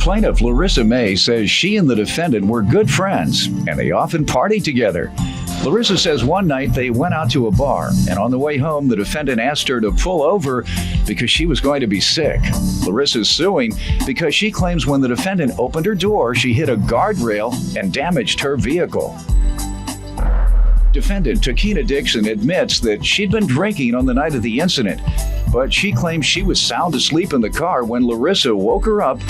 Plaintiff Larissa May says she and the defendant were good friends, and they often partied together. Larissa says one night they went out to a bar, and on the way home, the defendant asked her to pull over because she was going to be sick. Larissa's suing because she claims when the defendant opened her door, she hit a guardrail and damaged her vehicle. Defendant Takina Dixon admits that she'd been drinking on the night of the incident, but she claims she was sound asleep in the car when Larissa woke her up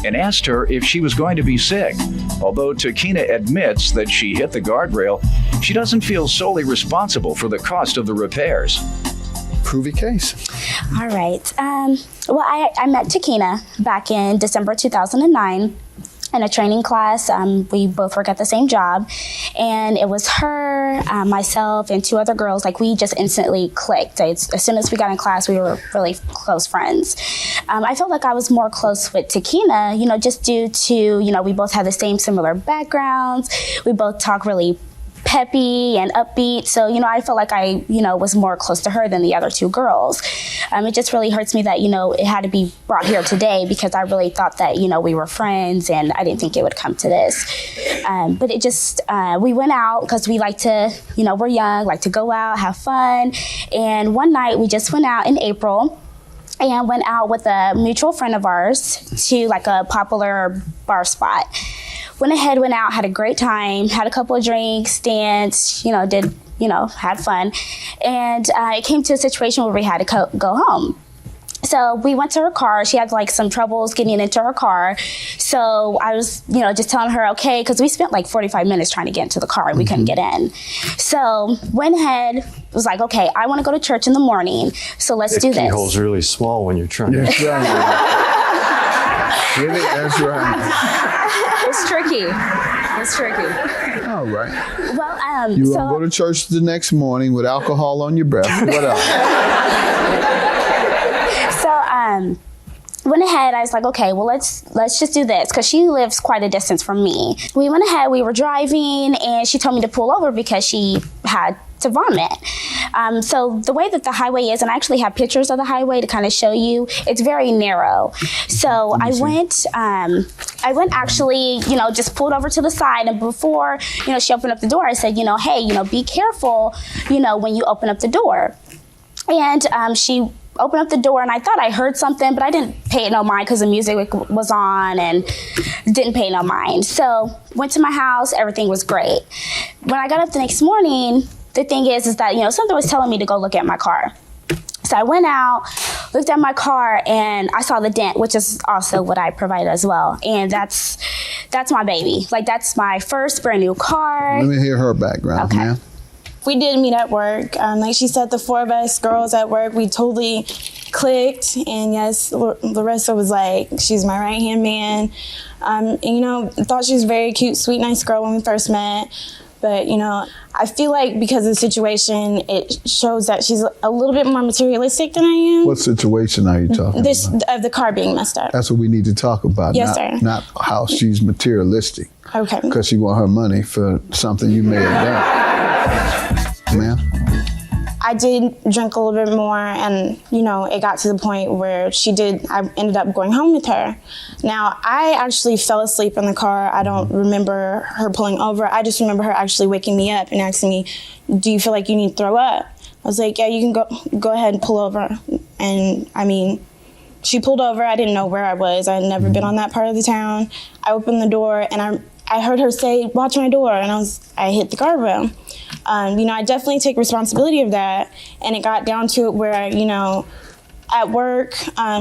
and asked her if she was going to be sick. Although Takina admits that she hit the guardrail, she doesn't feel solely responsible for the cost of the repairs. Prove your case. All right. Well, I met Takina back in December 2009. In a training class. We both work at the same job, and it was her, myself, and two other girls. Like, we just instantly clicked. As soon as we got in class, we were really close friends. I felt like I was more close with Takina, just due to, we both had the same similar backgrounds. We both talk really peppy and upbeat. So, I felt like I, was more close to her than the other two girls. It just really hurts me that, it had to be brought here today because I really thought that, we were friends and I didn't think it would come to this. But it just, we went out because we like to, we're young, like to go out, have fun. And one night we just went out in April and went out with a mutual friend of ours to like a popular bar spot. Went ahead, went out, had a great time, had a couple of drinks, danced, had fun. And it came to a situation where we had to go home. So we went to her car. She had like some troubles getting into her car. So I was, just telling her, okay, because we spent like 45 minutes trying to get into the car and we couldn't get in. So went ahead, was like, okay, I want to go to church in the morning. So let's do this. The keyhole's really small when you're trying to. That's right. That's right. It's tricky. It's tricky. All right. Well, you want to go to church the next morning with alcohol on your breath. What else? So, went ahead. I was like, okay, well, let's just do this because she lives quite a distance from me. We went ahead. We were driving, and she told me to pull over because she had to vomit. So the way that the highway is, and I actually have pictures of the highway to kind of show you, it's very narrow. So I went actually, just pulled over to the side, and before, she opened up the door, I said, hey, be careful, when you open up the door. And she opened up the door, and I thought I heard something, but I didn't pay it no mind because the music was on and didn't pay no mind. So went to my house, everything was great. When I got up the next morning, the thing is that, something was telling me to go look at my car. So I went out, looked at my car, and I saw the dent, which is also what I provided as well. And that's my baby. Like, that's my first brand new car. Let me hear her background, okay. man. We did meet at work. Like she said, the four of us girls at work, we totally clicked. And yes, Larissa was like, she's my right-hand man. And, thought she was a very cute, sweet, nice girl when we first met. But, I feel like because of the situation, it shows that she's a little bit more materialistic than I am. What situation are you talking about? Of the car being messed up. That's what we need to talk about. Yes, sir. Not how she's materialistic. Okay. Because she want her money for something you may have done. Ma'am? I did drink a little bit more, and, it got to the point where I ended up going home with her. Now, I actually fell asleep in the car. I don't remember her pulling over. I just remember her actually waking me up and asking me, do you feel like you need to throw up? I was like, yeah, you can go ahead and pull over. And, she pulled over. I didn't know where I was. I had never been on that part of the town. I opened the door, and I heard her say, watch my door, and I hit the guardrail. I definitely take responsibility of that, and it got down to it where, at work,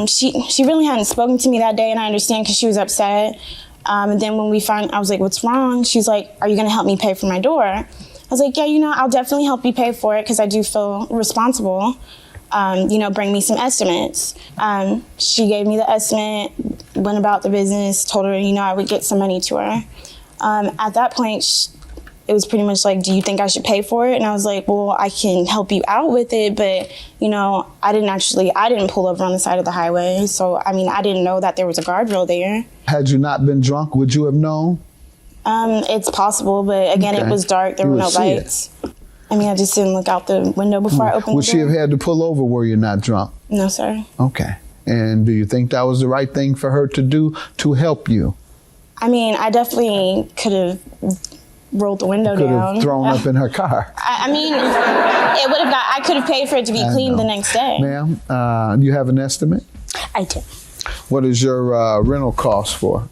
she really hadn't spoken to me that day, and I understand because she was upset. And then when I was like, what's wrong? She's like, are you going to help me pay for my door? I was like, yeah, I'll definitely help you pay for it because I do feel responsible. Bring me some estimates. She gave me the estimate, went about the business, told her, I would get some money to her. At that point, it was pretty much like, do you think I should pay for it? And I was like, well, I can help you out with it, but, I didn't pull over on the side of the highway. So, I didn't know that there was a guardrail there. Had you not been drunk, would you have known? It's possible, but again, It was dark. There were no lights. I just didn't look out the window before I opened the door. Would she have had to pull over were you not drunk? No, sir. Okay. And do you think that was the right thing for her to do to help you? I mean, I definitely could have rolled the window Could down. have thrown up in her car. I mean, it would have I could have paid for it to be cleaned the next day. Ma'am, do you have an estimate? I do. What is your rental cost for?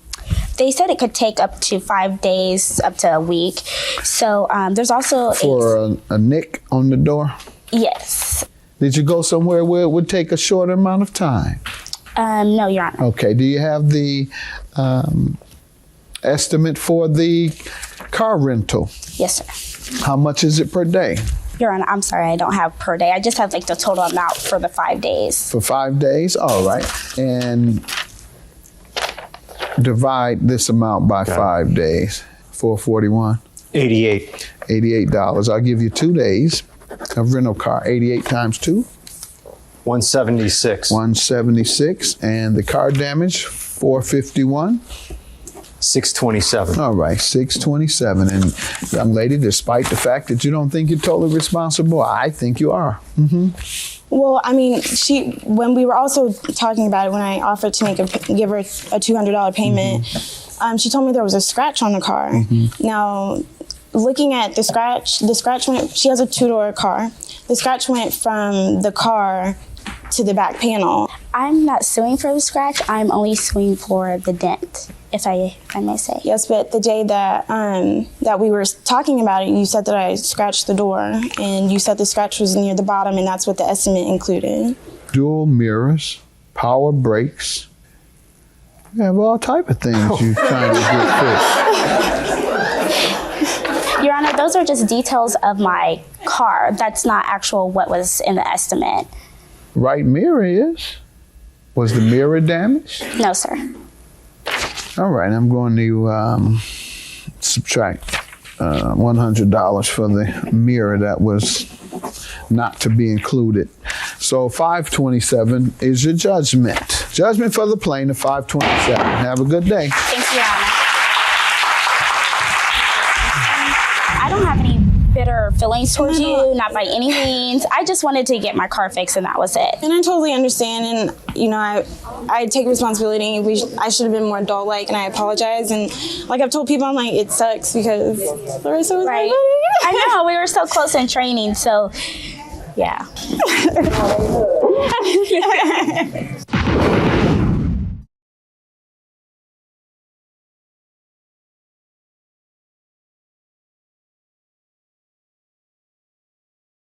They said it could take up to 5 days, up to a week. So there's also For a nick on the door? yes. Did you go somewhere where it would take a short amount of time? No, Your Honor. Okay. Do you have the estimate for the car rental? Yes, sir. How much is it per day? Your Honor, I'm sorry, I don't have per day. I just have like the total amount for the 5 days. For 5 days? All right. And divide this amount by 5 days. 441. 88. $88. I'll give you 2 days of rental car. 88 times 2? 176. 176. And the car damage, 451. 627. All right, 627. And young lady, despite the fact that you don't think you're totally responsible, I think you are. Well, I mean, when we were also talking about it, when I offered to give her a $200 payment, she told me there was a scratch on the car. Now, looking at the scratch went, she has a 2-door car. The scratch went from the car to the back panel. I'm not suing for the scratch. I'm only suing for the dent, if I may say. Yes, but the day that that we were talking about it, you said that I scratched the door, and you said the scratch was near the bottom, and that's what the estimate included. Dual mirrors, power brakes. You have all type of things you're trying to get fixed. Your Honor, those are just details of my car. That's not actual what was in the estimate. Right mirror is. Was the mirror damaged? No, sir. All right, I'm going to subtract $100 for the mirror that was not to be included. So 527 is your judgment. Judgment for the plaintiff, 527. Have a good day. Thank you, Your Honor. I don't have any bitter feelings towards you, not by any means. I just wanted to get my car fixed, and that was it. And I totally understand, and you know, I take responsibility. I should have been more adult-like, and I apologize. And like I've told people, I'm like, it sucks because Larissa was Right. my buddy. I know, we were so close in training, so yeah.